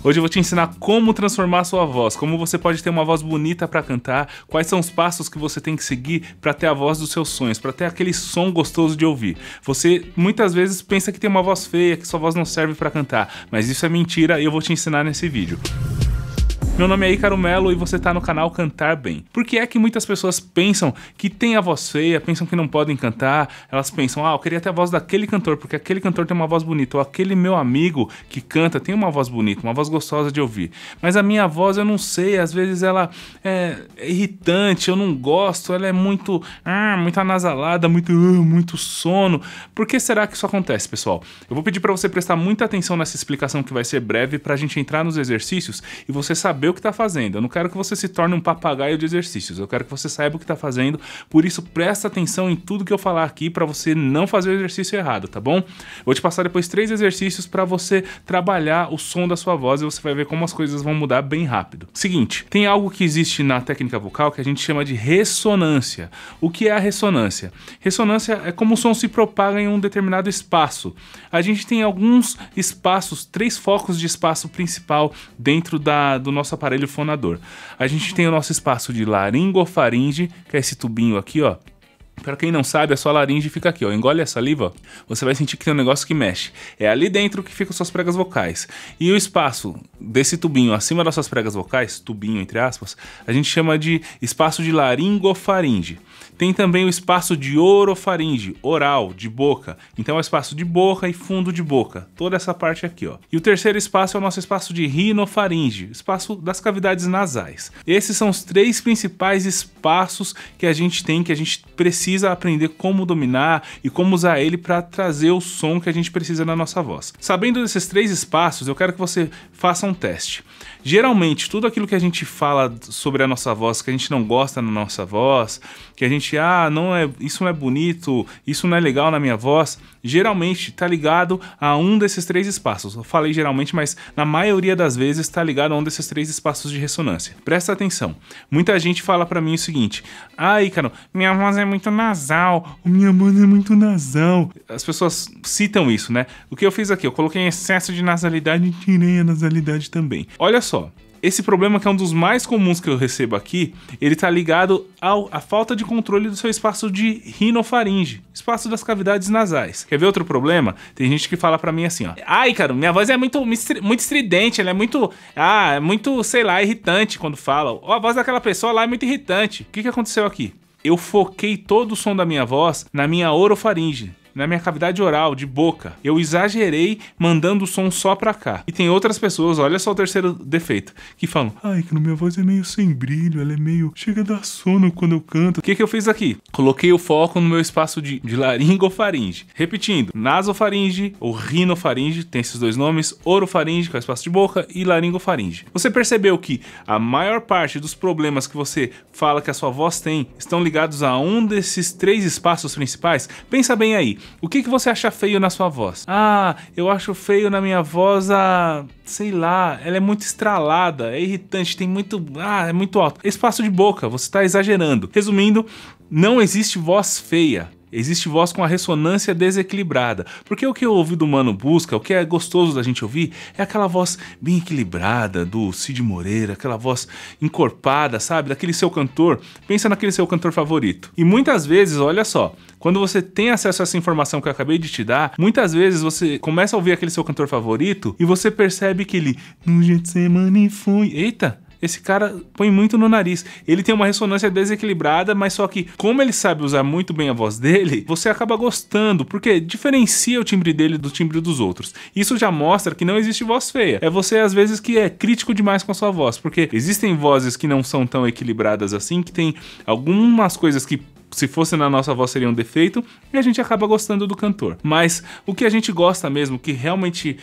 Hoje eu vou te ensinar como transformar a sua voz, como você pode ter uma voz bonita para cantar, quais são os passos que você tem que seguir para ter a voz dos seus sonhos, para ter aquele som gostoso de ouvir. Você muitas vezes pensa que tem uma voz feia, que sua voz não serve para cantar, mas isso é mentira e eu vou te ensinar nesse vídeo. Meu nome é Ícaro Melo e você tá no canal Cantar Bem. Por que é que muitas pessoas pensam que tem a voz feia, pensam que não podem cantar? Elas pensam, eu queria ter a voz daquele cantor, porque aquele cantor tem uma voz bonita, ou aquele meu amigo que canta tem uma voz bonita, uma voz gostosa de ouvir. Mas a minha voz eu não sei, às vezes ela é irritante, eu não gosto, ela é muito anasalada, muito sono. Por que será que isso acontece, pessoal? Eu vou pedir para você prestar muita atenção nessa explicação que vai ser breve pra gente entrar nos exercícios e você saber o que está fazendo. Eu não quero que você se torne um papagaio de exercícios, eu quero que você saiba o que está fazendo, por isso presta atenção em tudo que eu falar aqui para você não fazer o exercício errado, tá bom? Vou te passar depois 3 exercícios para você trabalhar o som da sua voz e você vai ver como as coisas vão mudar bem rápido. Seguinte, tem algo que existe na técnica vocal que a gente chama de ressonância. O que é a ressonância? Ressonância é como o som se propaga em um determinado espaço. A gente tem alguns espaços, 3 focos de espaço principal dentro do nosso aparelho fonador. A gente tem o nosso espaço de laringofaringe, que é esse tubinho aqui, ó. Para quem não sabe, a sua laringe fica aqui, ó. Engole a saliva, você vai sentir que tem um negócio que mexe. É ali dentro que ficam suas pregas vocais. E o espaço desse tubinho acima das suas pregas vocais, tubinho entre aspas, a gente chama de espaço de laringofaringe. Tem também o espaço de orofaringe, oral, de boca. Então é o espaço de boca e fundo de boca. Toda essa parte aqui, ó. E o terceiro espaço é o nosso espaço de rinofaringe, espaço das cavidades nasais. Esses são os 3 principais espaços que a gente tem, que a gente precisa aprender como dominar e como usar ele para trazer o som que a gente precisa na nossa voz. Sabendo desses 3 espaços, eu quero que você faça um teste. Geralmente, tudo aquilo que a gente fala sobre a nossa voz, que a gente não gosta na nossa voz, que a gente, isso não é bonito, isso não é legal na minha voz, geralmente está ligado a um desses 3 espaços. Eu falei geralmente, mas na maioria das vezes está ligado a um desses 3 espaços de ressonância. Presta atenção. Muita gente fala para mim o seguinte, Ícaro, minha voz é muito nasal, minha voz é muito nasal. As pessoas citam isso, né? O que eu fiz aqui? Eu coloquei em excesso de nasalidade e tirei a nasalidade também. Olha só. Esse problema, que é um dos mais comuns que eu recebo aqui, ele tá ligado à falta de controle do seu espaço de rinofaringe, espaço das cavidades nasais. Quer ver outro problema? Tem gente que fala pra mim assim, ó. Ícaro, minha voz é muito estridente, ela é muito, sei lá, irritante quando fala. A voz daquela pessoa lá é muito irritante. O que aconteceu aqui? Eu foquei todo o som da minha voz na minha orofaringe, na minha cavidade oral, de boca. Eu exagerei mandando o som só pra cá. E tem outras pessoas, olha só o terceiro defeito, que falam, que minha voz é meio sem brilho, ela é meio... chega a dar sono quando eu canto. O que eu fiz aqui? Coloquei o foco no meu espaço de laringofaringe. Repetindo, nasofaringe ou rinofaringe, tem esses 2 nomes, orofaringe, que é o espaço de boca, e laringofaringe. Você percebeu que a maior parte dos problemas que você fala que a sua voz tem estão ligados a um desses 3 espaços principais? Pensa bem aí. O que você acha feio na sua voz? Eu acho feio na minha voz sei lá, ela é muito estralada, é irritante, tem muito... é muito alto. Espaço de boca, você está exagerando. Resumindo, não existe voz feia. Existe voz com a ressonância desequilibrada. Porque o que o ouvido humano busca, o que é gostoso da gente ouvir, é aquela voz bem equilibrada do Cid Moreira, aquela voz encorpada, sabe? Daquele seu cantor. Pensa naquele seu cantor favorito. E muitas vezes, olha só, quando você tem acesso a essa informação que eu acabei de te dar, muitas vezes você começa a ouvir aquele seu cantor favorito e você percebe que ele... no Getsemane foi... Eita! Esse cara põe muito no nariz. Ele tem uma ressonância desequilibrada, mas só que, como ele sabe usar muito bem a voz dele, você acaba gostando, porque diferencia o timbre dele do timbre dos outros. Isso já mostra que não existe voz feia. É você, às vezes, que é crítico demais com a sua voz, porque existem vozes que não são tão equilibradas assim, que tem algumas coisas que, se fosse na nossa voz, seria um defeito, e a gente acaba gostando do cantor. Mas o que a gente gosta mesmo, que realmente,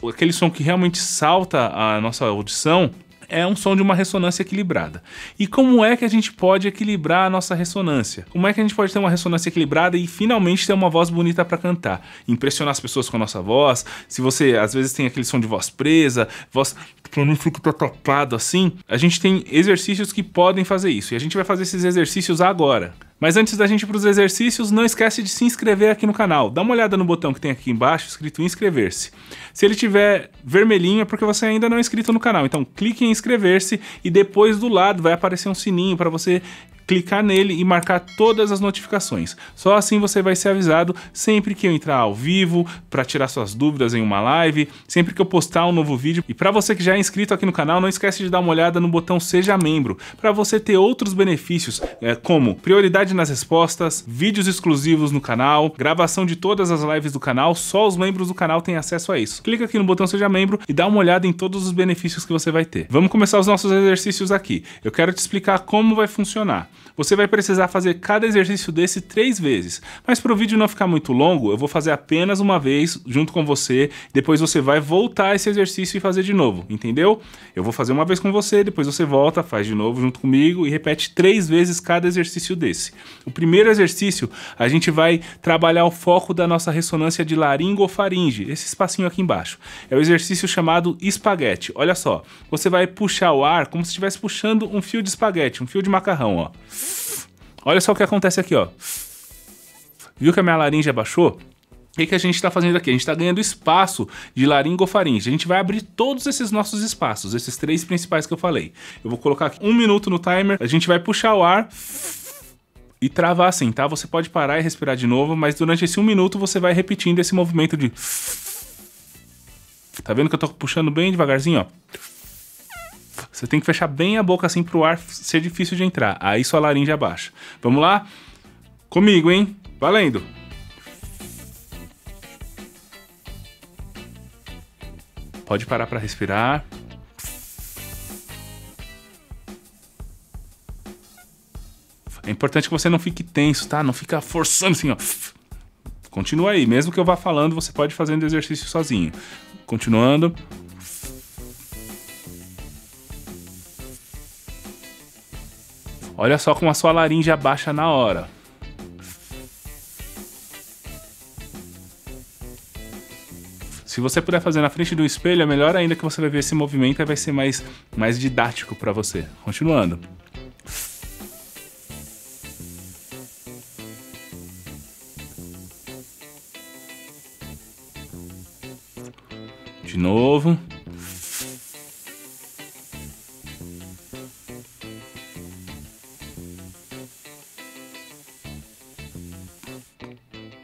aquele som que realmente salta a nossa audição, é um som de uma ressonância equilibrada. E como é que a gente pode equilibrar a nossa ressonância? Como é que a gente pode ter uma ressonância equilibrada e finalmente ter uma voz bonita para cantar? Impressionar as pessoas com a nossa voz. Se você às vezes tem aquele som de voz presa, voz que não fica tapado assim, a gente tem exercícios que podem fazer isso. E a gente vai fazer esses exercícios agora. Mas antes da gente ir para os exercícios, não esquece de se inscrever aqui no canal. Dá uma olhada no botão que tem aqui embaixo, escrito inscrever-se. Se ele tiver vermelhinho é porque você ainda não é inscrito no canal. Então clique em inscrever-se e depois do lado vai aparecer um sininho para você clicar nele e marcar todas as notificações. Só assim você vai ser avisado sempre que eu entrar ao vivo, para tirar suas dúvidas em uma live, sempre que eu postar um novo vídeo. E para você que já é inscrito aqui no canal, não esquece de dar uma olhada no botão Seja Membro, para você ter outros benefícios, como prioridade nas respostas, vídeos exclusivos no canal, gravação de todas as lives do canal, só os membros do canal têm acesso a isso. Clica aqui no botão Seja Membro e dá uma olhada em todos os benefícios que você vai ter. Vamos começar os nossos exercícios aqui. Eu quero te explicar como vai funcionar. Você vai precisar fazer cada exercício desse 3 vezes, mas para o vídeo não ficar muito longo, eu vou fazer apenas uma vez junto com você, depois você vai voltar esse exercício e fazer de novo, entendeu? Eu vou fazer uma vez com você, depois você volta, faz de novo junto comigo e repete 3 vezes cada exercício desse. O primeiro exercício, a gente vai trabalhar o foco da nossa ressonância de laringofaringe, esse espacinho aqui embaixo. É o exercício chamado espaguete. Olha só, você vai puxar o ar como se estivesse puxando um fio de espaguete, um fio de macarrão, ó. Olha só o que acontece aqui, ó. Viu que a minha laringe abaixou? O que a gente está fazendo aqui? A gente está ganhando espaço de laringofaringe. A gente vai abrir todos esses nossos espaços, esses 3 principais que eu falei. Eu vou colocar aqui 1 minuto no timer, a gente vai puxar o ar e travar assim, tá? Você pode parar e respirar de novo, mas durante esse 1 minuto você vai repetindo esse movimento de... Tá vendo que eu tô puxando bem devagarzinho, ó? Você tem que fechar bem a boca assim pro ar ser difícil de entrar. Aí sua laringe abaixa. Vamos lá? Comigo, hein? Valendo! Pode parar para respirar. É importante que você não fique tenso, tá? Não fica forçando assim, ó. Continua aí. Mesmo que eu vá falando, você pode ir fazendo exercício sozinho. Continuando. Olha só como a sua laringe abaixa na hora. Se você puder fazer na frente do espelho, é melhor ainda, que você vai ver esse movimento e vai ser mais didático para você. Continuando. De novo.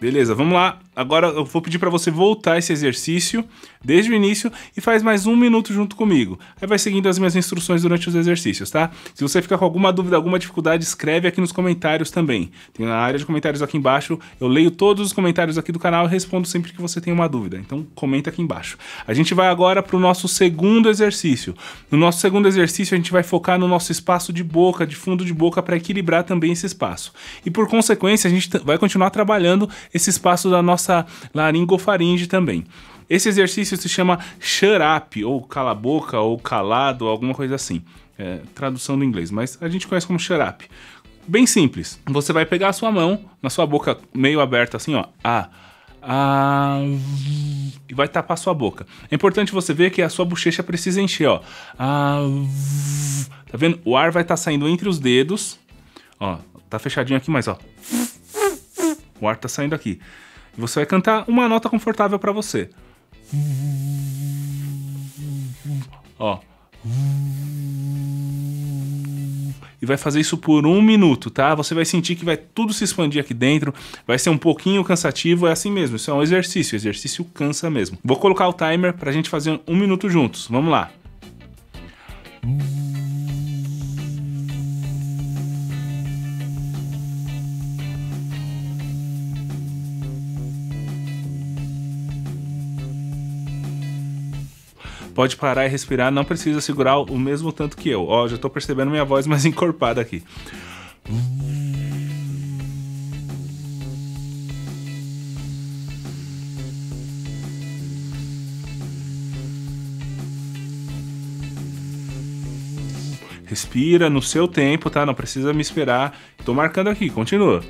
Beleza, vamos lá. Agora eu vou pedir para você voltar esse exercício desde o início e faz mais 1 minuto junto comigo. Aí vai seguindo as minhas instruções durante os exercícios, tá? Se você ficar com alguma dúvida, alguma dificuldade, escreve aqui nos comentários também. Tem na área de comentários aqui embaixo. Eu leio todos os comentários aqui do canal e respondo sempre que você tem uma dúvida. Então comenta aqui embaixo. A gente vai agora para o nosso segundo exercício. No nosso segundo exercício a gente vai focar no nosso espaço de boca, de fundo de boca, para equilibrar também esse espaço. E por consequência a gente vai continuar trabalhando esse espaço da nossa laringofaringe também. Esse exercício se chama shut up, ou cala a boca, ou calado, alguma coisa assim. É, tradução do inglês, mas a gente conhece como shut up. Bem simples. Você vai pegar a sua mão na sua boca meio aberta assim, ó. E vai tapar a sua boca. É importante você ver que a sua bochecha precisa encher, ó. Tá vendo? O ar vai estar saindo entre os dedos. Ó, tá fechadinho aqui, mas ó. O ar tá saindo aqui. E você vai cantar uma nota confortável para você. Ó. E vai fazer isso por 1 minuto, tá? Você vai sentir que vai tudo se expandir aqui dentro. Vai ser um pouquinho cansativo, é assim mesmo. Isso é um exercício. O exercício cansa mesmo. Vou colocar o timer pra gente fazer 1 minuto juntos. Vamos lá. Pode parar e respirar, não precisa segurar o mesmo tanto que eu. Ó, já tô percebendo minha voz mais encorpada aqui. Respira no seu tempo, tá? Não precisa me esperar. Tô marcando aqui, continua.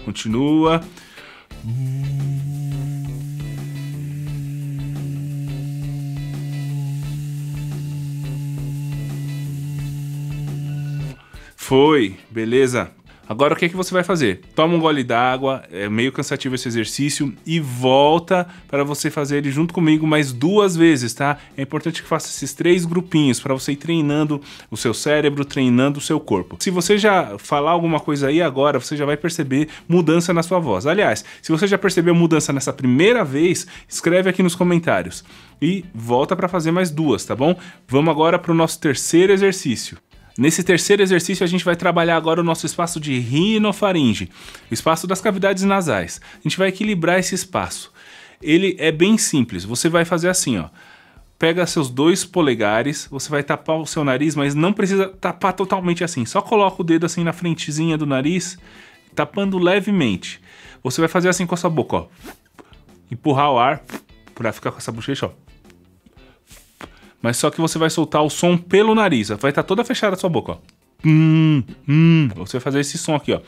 Continua. Foi, beleza. Agora o que você vai fazer? Toma um gole d'água, é meio cansativo esse exercício e volta para você fazer ele junto comigo mais 2 vezes, tá? É importante que faça esses 3 grupinhos para você ir treinando o seu cérebro, treinando o seu corpo. Se você já falar alguma coisa aí agora, você já vai perceber mudança na sua voz. Aliás, se você já percebeu mudança nessa primeira vez, escreve aqui nos comentários e volta para fazer mais 2, tá bom? Vamos agora para o nosso terceiro exercício. Nesse terceiro exercício, a gente vai trabalhar agora o nosso espaço de rinofaringe, o espaço das cavidades nasais. A gente vai equilibrar esse espaço. Ele é bem simples, você vai fazer assim, ó. Pega seus 2 polegares, você vai tapar o seu nariz, mas não precisa tapar totalmente assim. Só coloca o dedo assim na frentezinha do nariz, tapando levemente. Você vai fazer assim com a sua boca, ó. Empurrar o ar para ficar com essa bochecha, ó. Mas só que você vai soltar o som pelo nariz. Vai estar toda fechada a sua boca, ó. Você vai fazer esse som aqui, ó.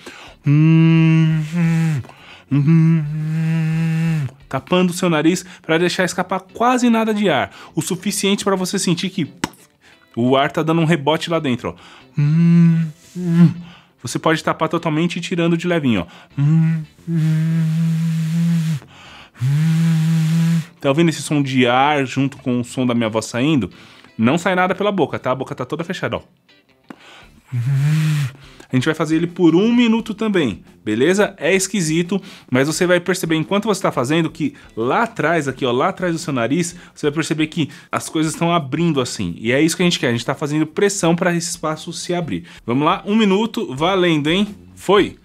Tapando o seu nariz para deixar escapar quase nada de ar. O suficiente para você sentir que o ar tá dando um rebote lá dentro, ó. Você pode tapar totalmente e tirando de levinho, ó. Tá ouvindo esse som de ar junto com o som da minha voz saindo? Não sai nada pela boca, tá? A boca tá toda fechada, ó. A gente vai fazer ele por 1 minuto também, beleza? É esquisito, mas você vai perceber enquanto você tá fazendo que lá atrás, aqui ó, lá atrás do seu nariz, você vai perceber que as coisas estão abrindo assim. E é isso que a gente quer, a gente tá fazendo pressão para esse espaço se abrir. Vamos lá, 1 minuto, valendo, hein? Foi!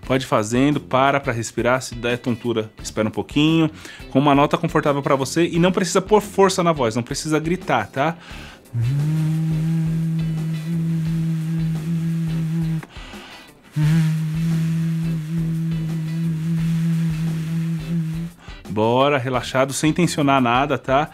Pode ir fazendo, para respirar, se der tontura, espera um pouquinho, com uma nota confortável para você e não precisa pôr força na voz, não precisa gritar, tá? Bora, relaxado, sem tensionar nada, tá?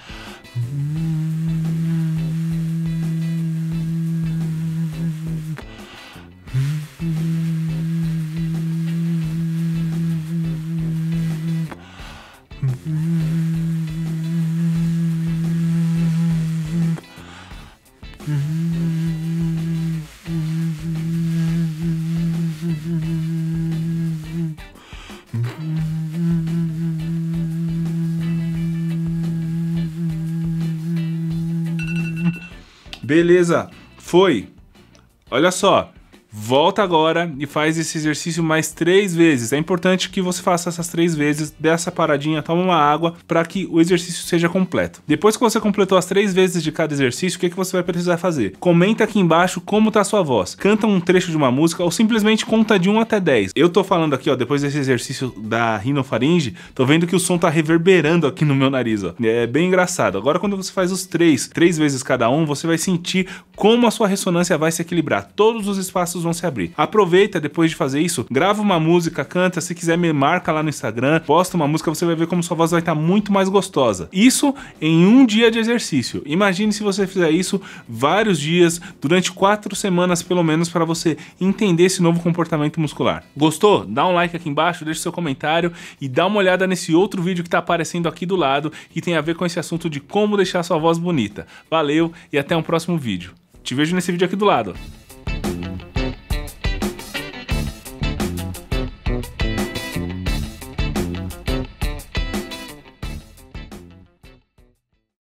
Beleza, foi. Olha só, volta agora e faz esse exercício mais 3 vezes. É importante que você faça essas 3 vezes, dessa paradinha, toma uma água para que o exercício seja completo. Depois que você completou as 3 vezes de cada exercício, o que você vai precisar fazer? Comenta aqui embaixo como tá a sua voz. Canta um trecho de uma música ou simplesmente conta de 1 até 10. Eu tô falando aqui, ó, depois desse exercício da rinofaringe, tô vendo que o som tá reverberando aqui no meu nariz, ó. É bem engraçado. Agora quando você faz os 3 vezes cada um, você vai sentir como a sua ressonância vai se equilibrar. Todos os espaços vão se abrir. Aproveita depois de fazer isso, grava uma música, canta, se quiser me marca lá no Instagram, posta uma música, você vai ver como sua voz vai estar muito mais gostosa. Isso em 1 dia de exercício. Imagine se você fizer isso vários dias, durante 4 semanas pelo menos, para você entender esse novo comportamento muscular. Gostou? Dá um like aqui embaixo, deixa seu comentário e dá uma olhada nesse outro vídeo que tá aparecendo aqui do lado, que tem a ver com esse assunto de como deixar sua voz bonita. Valeu e até um próximo vídeo. Te vejo nesse vídeo aqui do lado.